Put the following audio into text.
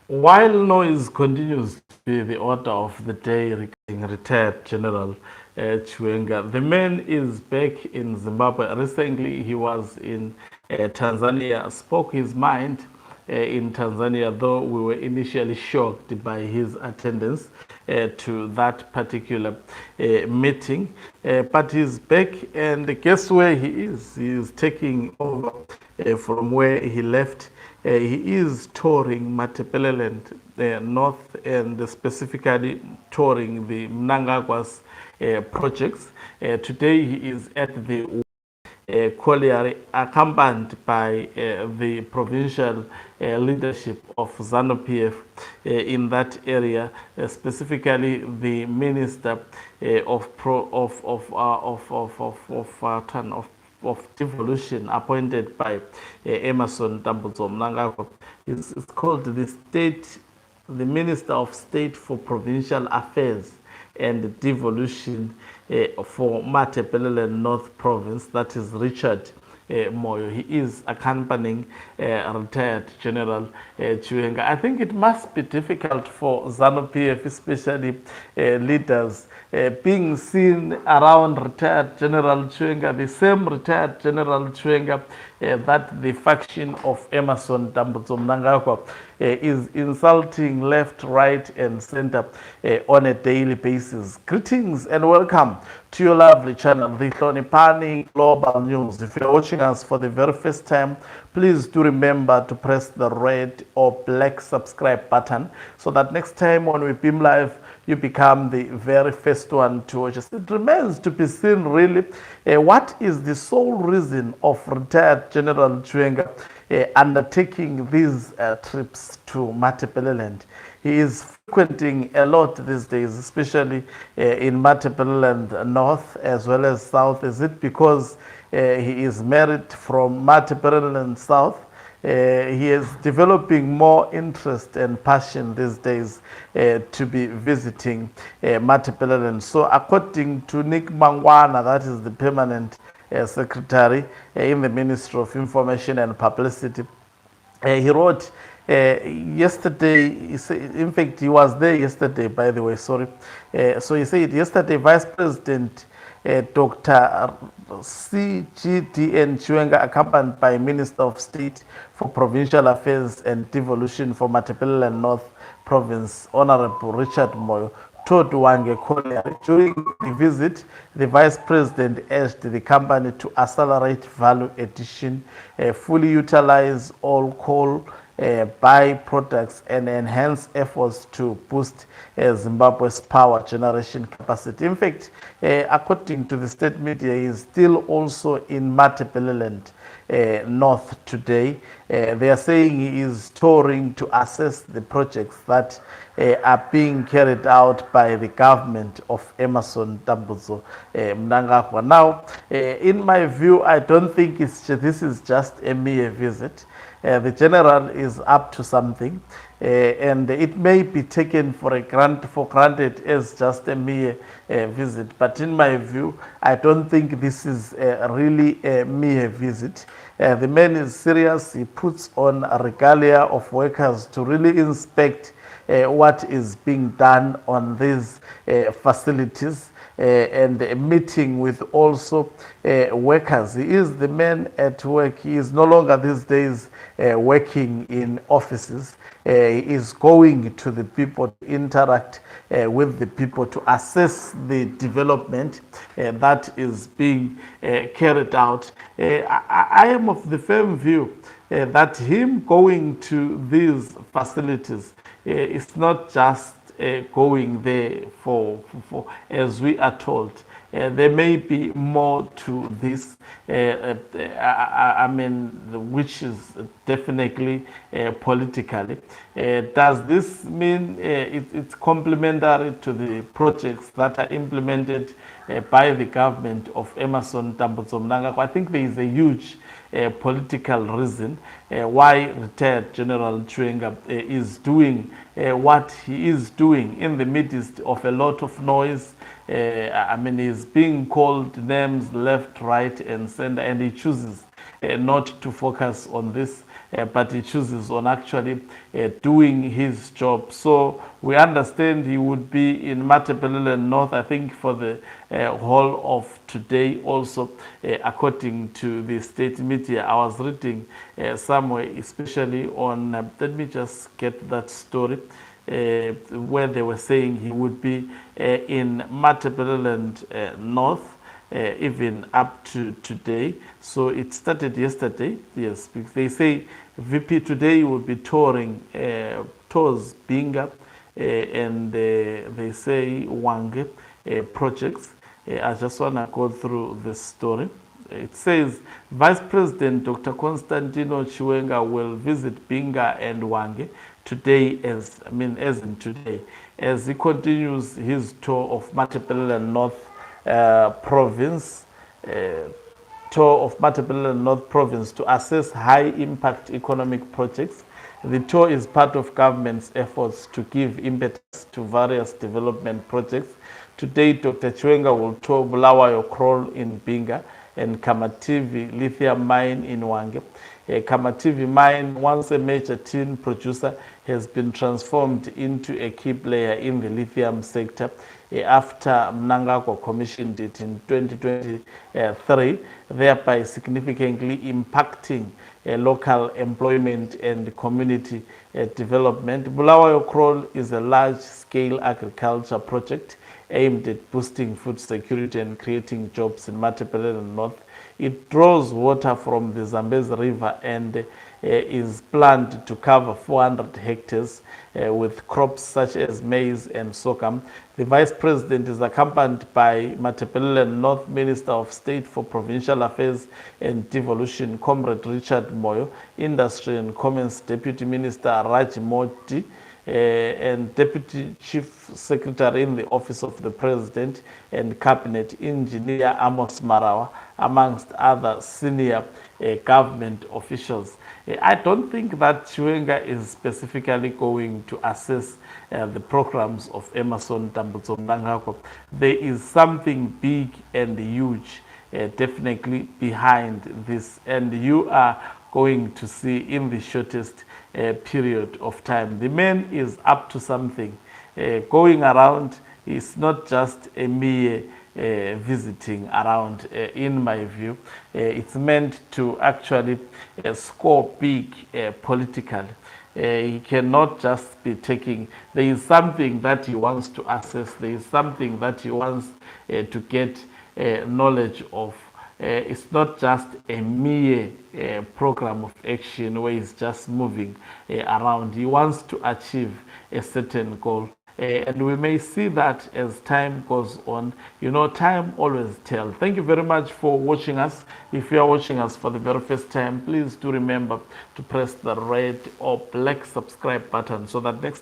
While noise continues to be the order of the day regarding retired General Chiwenga, the man is back in Zimbabwe. Recently, he was in Tanzania, spoke his mind in Tanzania, though we were initially shocked by his attendance to that particular meeting. But he's back, and guess where he is? He is taking over from where he left. He is touring Matebeleland North and specifically touring the Mnangagwa's projects. Today he is at the Colliery, accompanied by the provincial leadership of ZANU-PF in that area, specifically the Minister of Devolution, appointed by Emerson Dambudzo Mnangagwa. It's called the Minister of State for Provincial Affairs and Devolution for Matebeleland North Province, that is Richard Moyo. He is accompanying retired General Chiwenga. I think it must be difficult for ZANU-PF, especially leaders, being seen around retired General Chiwenga, the same retired General Chiwenga that the faction of Emerson Dambudzo Mnangagwa is insulting left, right, and center on a daily basis. Greetings and welcome to your lovely channel, the Hlonipani Global News. If you're watching us for the very first time, please do remember to press the red or black subscribe button so that next time when we beam live, you become the very first one to watch us. It remains to be seen, really, what is the sole reason of retired General Chiwenga undertaking these trips to Matebeleland. He is frequenting a lot these days, especially in Matebeleland North as well as South. Is it because he is married from Matebeleland South? He is developing more interest and passion these days to be visiting Matebeleland. So according to Nick Mangwana, that is the permanent secretary in the Ministry of Information and Publicity, he wrote yesterday, in fact, he was there yesterday, by the way, sorry. So he said yesterday, Vice President Dr. CGDN Chiwenga, accompanied by Minister of State for Provincial Affairs and Devolution for Matebeleland North Province, Honorable Richard Moyo, toured Hwange Colliery. During the visit, the Vice President urged the company to accelerate value addition, fully utilize all coal byproducts, and enhance efforts to boost Zimbabwe's power generation capacity. In fact, according to the state media, he is still also in Matebeleland North today. They are saying he is touring to assess the projects that are being carried out by the government of Emerson Dambudzo Mnangagwa. Now, in my view, I don't think this is just a mere visit. The general is up to something, and it may be taken for granted as just a mere visit. But in my view, I don't think this is really a mere visit. The man is serious. He puts on a regalia of workers to really inspect what is being done on these facilities. And a meeting with also workers. He is the man at work. He is no longer these days working in offices. He is going to the people to interact with the people to assess the development that is being carried out. I am of the firm view that him going to these facilities is not just going there for as we are told. There may be more to this, I mean, which is definitely politically. Does this mean it's complementary to the projects that are implemented by the government of Emerson Dambudzo Mnangagwa? I think there is a huge political reason why retired General Chiwenga is doing what he is doing in the midst of a lot of noise. I mean, he's being called names left, right, and center, and he chooses not to focus on this but he chooses on actually doing his job. So we understand he would be in Matebeleland North, I think, for the whole of today also, according to the state media. I was reading somewhere, especially on, let me just get that story, where they were saying he would be in Matebeleland North, even up to today. So it started yesterday, yes. They say VP today will be touring, tours Binga, and they say Hwange projects. I just want to go through this story. It says Vice President Dr. Constantino Chiwenga will visit Binga and Hwange today, as in today, as he continues his tour of Matebeleland North Province. Tour of Matebeleland North Province to assess high-impact economic projects. The tour is part of government's efforts to give impetus to various development projects. Today, Dr. Chiwenga will tour Bulawayo Kroll in Binga and Kamativi lithium mine in Hwange. Kamativi mine, once a major tin producer, has been transformed into a key player in the lithium sector after Mnangagwa commissioned it in 2023, thereby significantly impacting local employment and community development. Bulawayo Kroll is a large-scale agriculture project aimed at boosting food security and creating jobs in Matebeleland North. It draws water from the Zambezi River and is planned to cover 400 hectares with crops such as maize and sorghum. The Vice President is accompanied by Matebeleland North Minister of State for Provincial Affairs and Devolution, Comrade Richard Moyo, Industry and Commerce Deputy Minister Raj Moti, and Deputy Chief Secretary in the Office of the President and Cabinet Engineer Amos Marawa, amongst other senior government officials. I don't think that Chiwenga is specifically going to assess the programs of Emmerson Tambutso Mnangagwa. There is something big and huge definitely behind this, and you are going to see in the shortest period of time. The man is up to something. Going around is not just a mere visiting around, in my view. It's meant to actually score big politically. He cannot just be taking, there is something that he wants to assess, there is something that he wants to get knowledge of. It's not just a mere program of action where he's just moving around. He wants to achieve a certain goal. And we may see that as time goes on. You know, time always tells. Thank you very much for watching us. If you are watching us for the very first time, please do remember to press the red or black subscribe button so that next